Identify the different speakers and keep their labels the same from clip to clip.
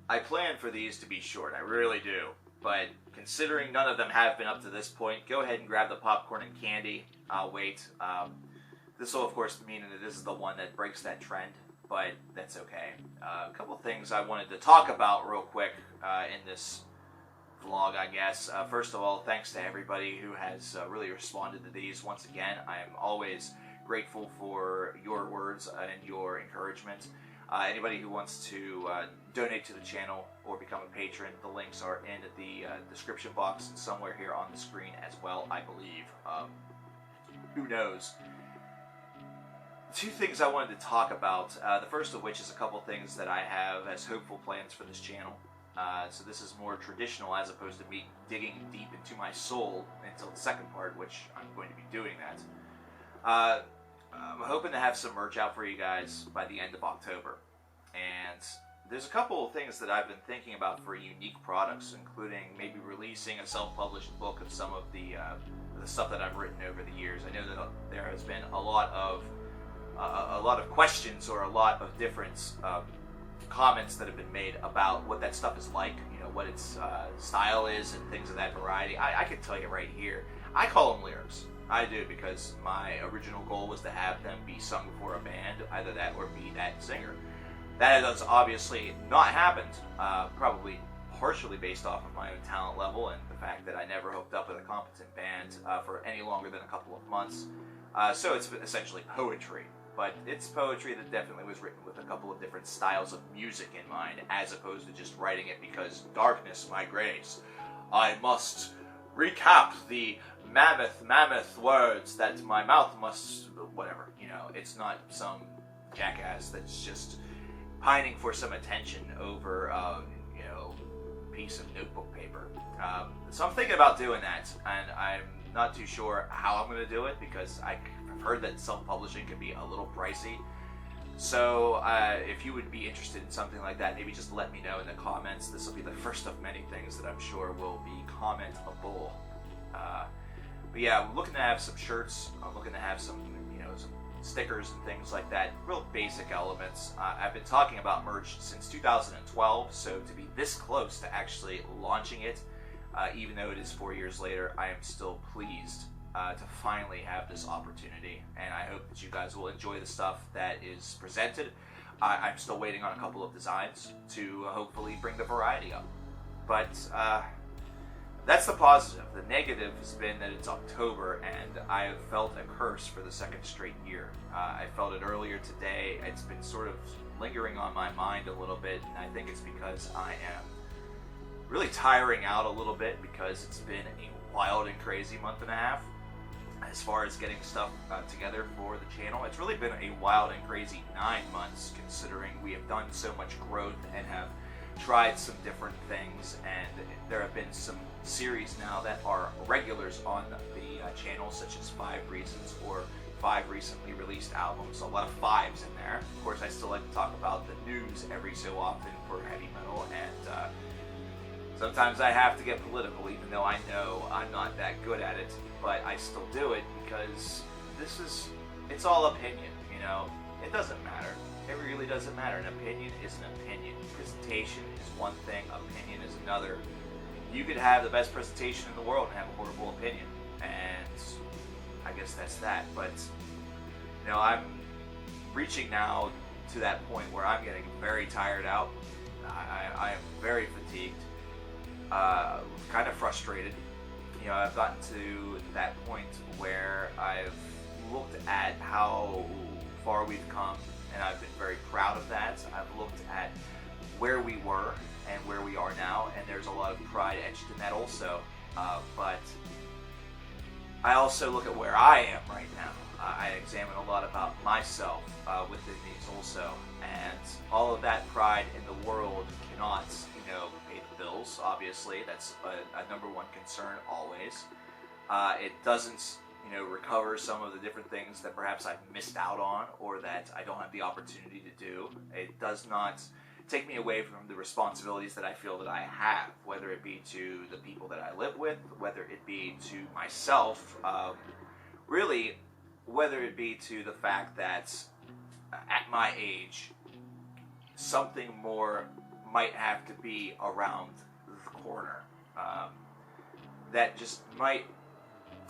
Speaker 1: I plan for these to be short, I really do. But considering none of them have been up to this point, go ahead and grab the popcorn and candy. I'll wait. This will, of course, mean that this is the one that breaks that trend, but that's okay. A couple things I wanted to talk about real quick in this vlog, I guess. First of all, thanks to everybody who has really responded to these. Once again, I am always grateful for your words and your encouragement. Anybody who wants to donate to the channel or become a patron, the links are in the description box somewhere here on the screen as well, I believe. Who knows? Two things I wanted to talk about. The first of which is a couple things that I have as hopeful plans for this channel. So this is more traditional as opposed to me digging deep into my soul until the second part, which I'm going to be doing that. I'm hoping to have some merch out for you guys by the end of October. And there's a couple of things that I've been thinking about for unique products, including maybe releasing a self-published book of some of the stuff that I've written over the years. I know that there has been a lot of questions or a lot of different comments that have been made about what that stuff is like, you know, what its style is and things of that variety. I can tell you right here, I call them lyrics. I do, because my original goal was to have them be sung before a band, either that or be that singer. That has obviously not happened, probably partially based off of my own talent level and the fact that I never hooked up with a competent band for any longer than a couple of months. So it's essentially poetry, but it's poetry that definitely was written with a couple of different styles of music in mind, as opposed to just writing it because darkness my grace. I must recap the mammoth words that my mouth must, whatever, you know, it's not some jackass that's just pining for some attention over, you know, piece of notebook paper. So I'm thinking about doing that, and I'm not too sure how I'm going to do it, because I've heard that self-publishing can be a little pricey. So if you would be interested in something like that, maybe just let me know in the comments. This will be the first of many things that I'm sure will be commentable. But yeah, I'm looking to have some shirts. I'm looking to have some, you know, some stickers and things like that. Real basic elements. I've been talking about merch since 2012, so to be this close to actually launching it, even though it is 4 years later, I am still pleased to finally have this opportunity, and I hope that you guys will enjoy the stuff that is presented. I'm still waiting on a couple of designs to hopefully bring the variety up. But that's the positive. The negative has been that it's October, and I have felt a curse for the second straight year. I felt it earlier today. It's been sort of lingering on my mind a little bit, and I think it's because I am really tiring out a little bit, because it's been a wild and crazy month and a half as far as getting stuff together for the channel. It's really been a wild and crazy 9 months, considering we have done so much growth and have tried some different things, and there have been some series now that are regulars on the channel, such as 5 Reasons or 5 recently released albums. A lot of 5s in there. Of course, I still like to talk about the news every so often for heavy metal, and sometimes I have to get political, even though I know I'm not that good at it, but I still do it because it's all opinion, you know? It doesn't matter. It really doesn't matter. An opinion is an opinion. Presentation is one thing, opinion is another. You could have the best presentation in the world and have a horrible opinion, and I guess that's that. But, you know, I'm reaching now to that point where I'm getting very tired out. I am very fatigued, kind of frustrated. You know, I've gotten to that point where I've looked at how far we've come, and I've been very proud of that. I've looked at where we were and where we are now, and there's a lot of pride etched in that also. But I also look at where I am right now. I examine a lot about myself within these also, and all of that pride in the world cannot, you know, pay the bills. Obviously, that's a number one concern always. It doesn't, you know, recover some of the different things that perhaps I've missed out on or that I don't have the opportunity to do. It does not take me away from the responsibilities that I feel that I have, whether it be to the people that I live with, whether it be to myself, really, whether it be to the fact that at my age, something more might have to be around the corner. That just might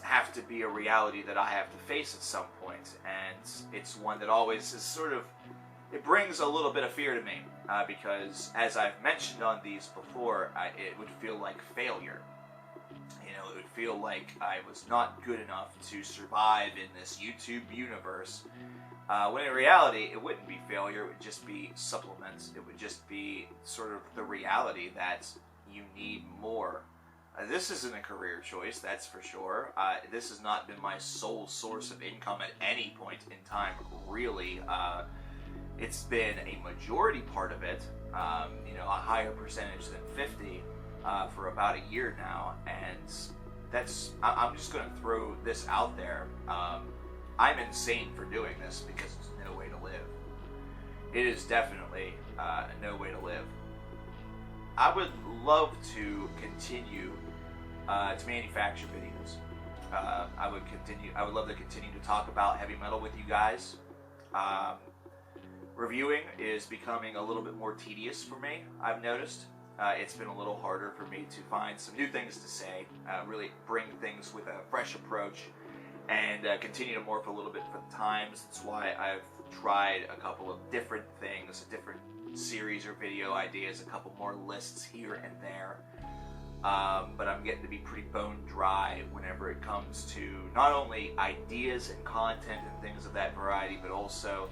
Speaker 1: have to be a reality that I have to face at some point, and it's one that always is sort of, it brings a little bit of fear to me, because as I've mentioned on these before, it would feel like failure. It would feel like I was not good enough to survive in this YouTube universe, when in reality it wouldn't be failure, it would just be supplements. It would just be sort of the reality that you need more. This isn't a career choice, that's for sure. This has not been my sole source of income at any point in time, really. It's been a majority part of it, a higher percentage than 50, for about a year now, and I'm just going to throw this out there. I'm insane for doing this because it's no way to live. It is definitely no way to live. I would love to continue to manufacture videos. I would love to continue to talk about heavy metal with you guys. Reviewing is becoming a little bit more tedious for me, I've noticed. It's been a little harder for me to find some new things to say, really bring things with a fresh approach, and continue to morph a little bit for the times. That's why I've tried a couple of different things, different series or video ideas, a couple more lists here and there. But I'm getting to be pretty bone dry whenever it comes to not only ideas and content and things of that variety, but also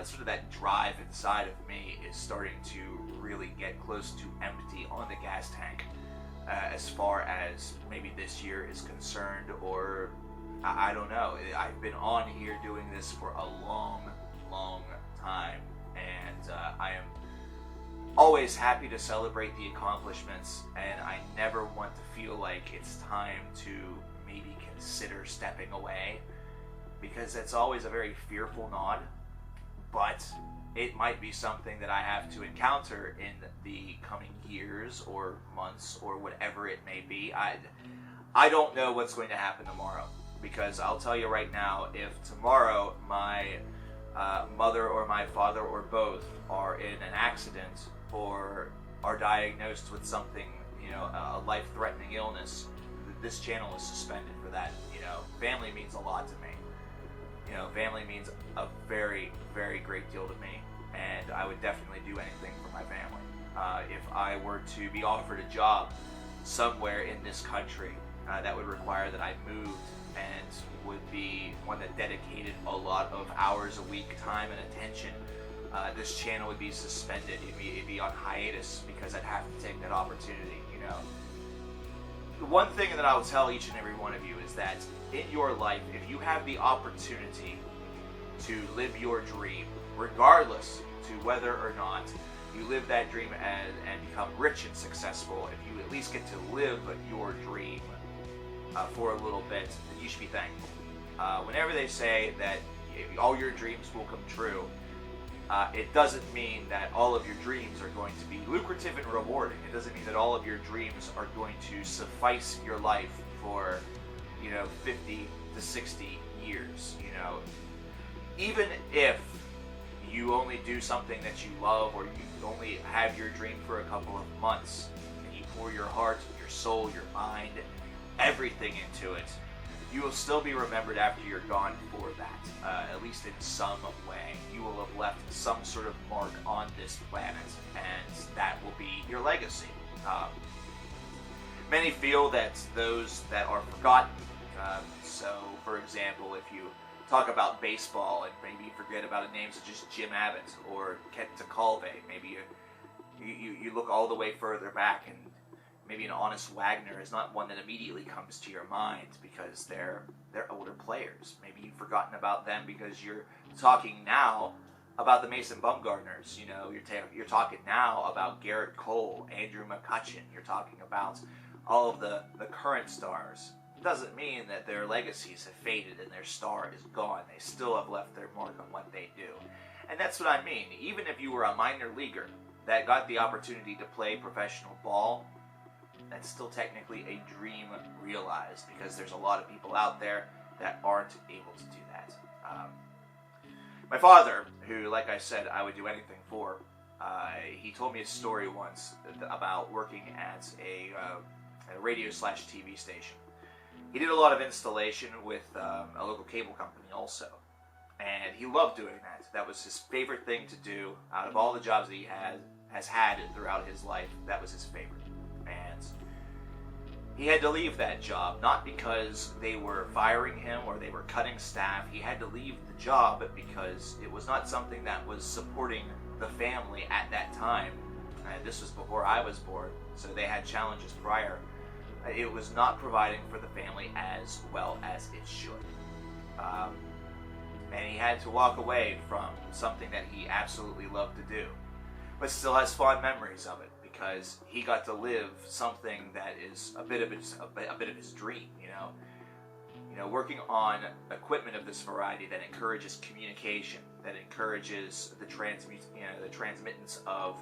Speaker 1: sort of that drive inside of me is starting to really get close to empty on the gas tank, as far as maybe this year is concerned, or I don't know. I've been on here doing this for a long, long time, and I am always happy to celebrate the accomplishments, and I never want to feel like it's time to maybe consider stepping away, because that's always a very fearful nod, but it might be something that I have to encounter in the coming years or months or whatever it may be. I don't know what's going to happen tomorrow, because I'll tell you right now, if tomorrow my mother or my father or both are in an accident or are diagnosed with something, a life-threatening illness, this channel is suspended for that. Family means a lot to me. Family means a very, very great deal to me, and I would definitely do anything for my family. If I were to be offered a job somewhere in this country that would require that I moved and would be one that dedicated a lot of hours a week, time and attention, this channel would be suspended. It'd be on hiatus, because I'd have to take that opportunity. The one thing that I will tell each and every one of you is that in your life, if you have the opportunity to live your dream, regardless to whether or not you live that dream and become rich and successful, if you at least get to live your dream for a little bit, then you should be thankful. Whenever they say that all your dreams will come true, it doesn't mean that all of your dreams are going to be lucrative and rewarding. It doesn't mean that all of your dreams are going to suffice your life for 50 to 60 years. Even if you only do something that you love, or you only have your dream for a couple of months, and you pour your heart, your soul, your mind, everything into it, you will still be remembered after you're gone for that, at least in some way. You will have left some sort of mark on this planet, and that will be your legacy. Many feel that those that are forgotten, so for example, if you talk about baseball and maybe you forget about a name such as Jim Abbott or Ket Calve, maybe you look all the way further back, and maybe an Honest Wagner is not one that immediately comes to your mind because they're older players. Maybe you've forgotten about them because you're talking now about the Mason Bumgarners. You're talking now about Garrett Cole, Andrew McCutcheon. You're talking about all of the current stars. It doesn't mean that their legacies have faded and their star is gone. They still have left their mark on what they do. And that's what I mean. Even if you were a minor leaguer that got the opportunity to play professional ball, that's still technically a dream realized, because there's a lot of people out there that aren't able to do that. My father, who, like I said, I would do anything for, He told me a story once about working at a radio/TV station. He did a lot of installation with a local cable company also, and he loved doing that. That was his favorite thing to do out of all the jobs that he has had throughout his life. That was his favorite. And he had to leave that job, not because they were firing him or they were cutting staff. He had to leave the job because it was not something that was supporting the family at that time. And this was before I was born, so they had challenges prior. It was not providing for the family as well as it should. And he had to walk away from something that he absolutely loved to do, but still has fond memories of it, because he got to live something that is a bit of his dream. Working on equipment of this variety that encourages communication, that encourages the transmittance of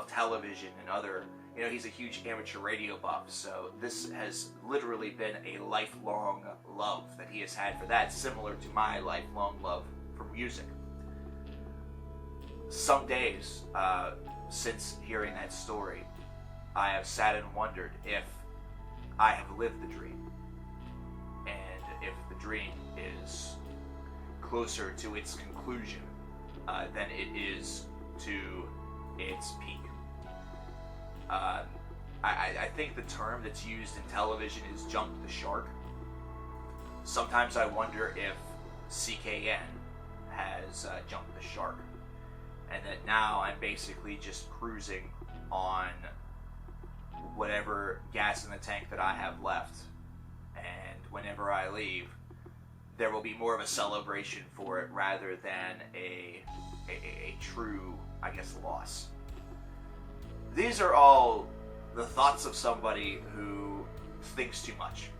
Speaker 1: television and other. He's a huge amateur radio buff, so this has literally been a lifelong love that he has had for that, similar to my lifelong love for music. Some days since hearing that story, I have sat and wondered if I have lived the dream, and if the dream is closer to its conclusion than it is to its peak. I think the term that's used in television is jump the shark. Sometimes I wonder if CKN has jumped the shark, and that now I'm basically just cruising on whatever gas in the tank that I have left, and whenever I leave, there will be more of a celebration for it rather than a true, loss. These are all the thoughts of somebody who thinks too much.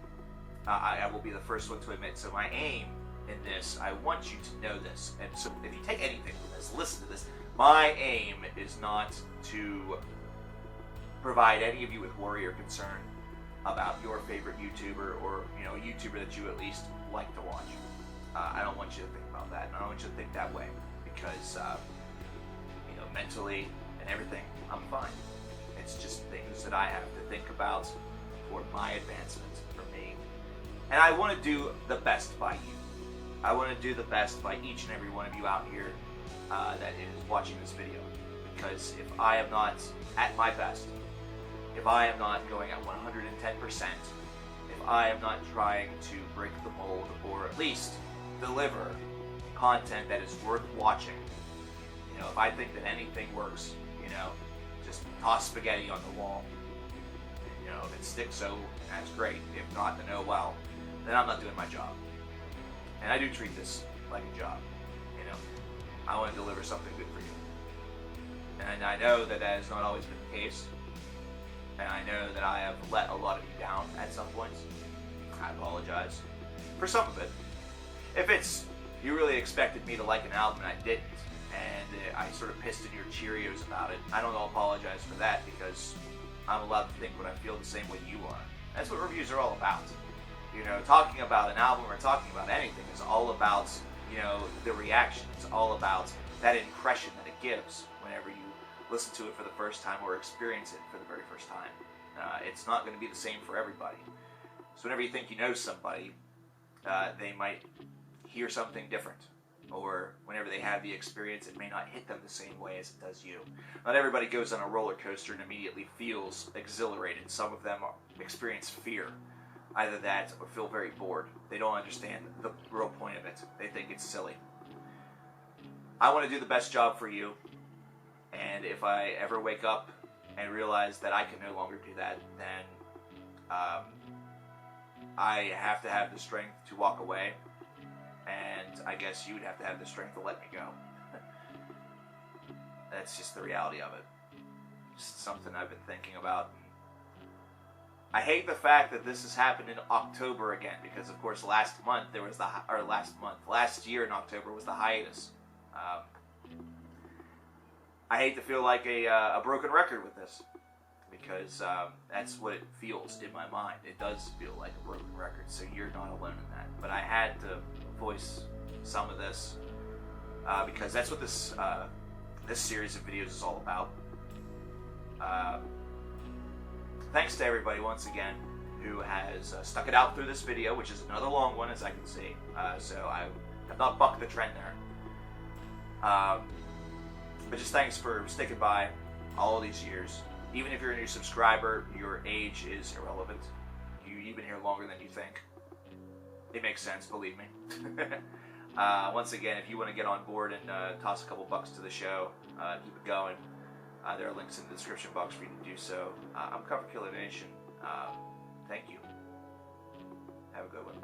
Speaker 1: I will be the first one to admit. So my aim in this, I want you to know this. And so if you take anything from this, listen to this. My aim is not to provide any of you with worry or concern about your favorite YouTuber, or a YouTuber that you at least like to watch. I don't want you to think about that. I don't want you to think that way, because mentally and everything, I'm fine. It's just things that I have to think about for my advancement, for me. And I want to do the best by you. I want to do the best by each and every one of you out here that is watching this video. Because if I am not at my best, if I am not going at 110%, if I am not trying to break the mold, or at least deliver content that is worth watching, if I think that anything works, just toss spaghetti on the wall. If it sticks, so that's great. If not, then oh well. Then I'm not doing my job. And I do treat this like a job. I want to deliver something good for you. And I know that has not always been the case. And I know that I have let a lot of you down at some points. I apologize for some of it. If it's, you really expected me to like an album and I didn't, and I sort of pissed in your Cheerios about it, I don't apologize for that, because I'm allowed to think what I feel the same way you are. That's what reviews are all about. Talking about an album or talking about anything is all about, the reaction. It's all about that impression that it gives whenever you listen to it for the first time or experience it for the very first time. It's not going to be the same for everybody. So whenever you think you know somebody, they might hear something different. Or whenever they have the experience, it may not hit them the same way as it does you. Not everybody goes on a roller coaster and immediately feels exhilarated. Some of them experience fear. Either that or feel very bored. They don't understand the real point of it. They think it's silly. I want to do the best job for you. And if I ever wake up and realize that I can no longer do that, then I have to have the strength to walk away. And I guess you would have to have the strength to let me go. That's just the reality of it. Just something I've been thinking about. I hate the fact that this has happened in October again, because of course last year in October was the hiatus. I hate to feel like a broken record with this, because that's what it feels in my mind. It does feel like a broken record, so you're not alone in that. But I had to voice some of this because that's what this this series of videos is all about. Thanks to everybody once again who has stuck it out through this video, which is another long one, as I can see. So I have not bucked the trend there. But just thanks for sticking by all these years. Even if you're a new subscriber, your age is irrelevant. You've been here longer than you think. It makes sense, believe me. Once again, if you want to get on board and toss a couple bucks to the show, keep it going. There are links in the description box for you to do so. I'm Coverkillernation. Thank you. Have a good one.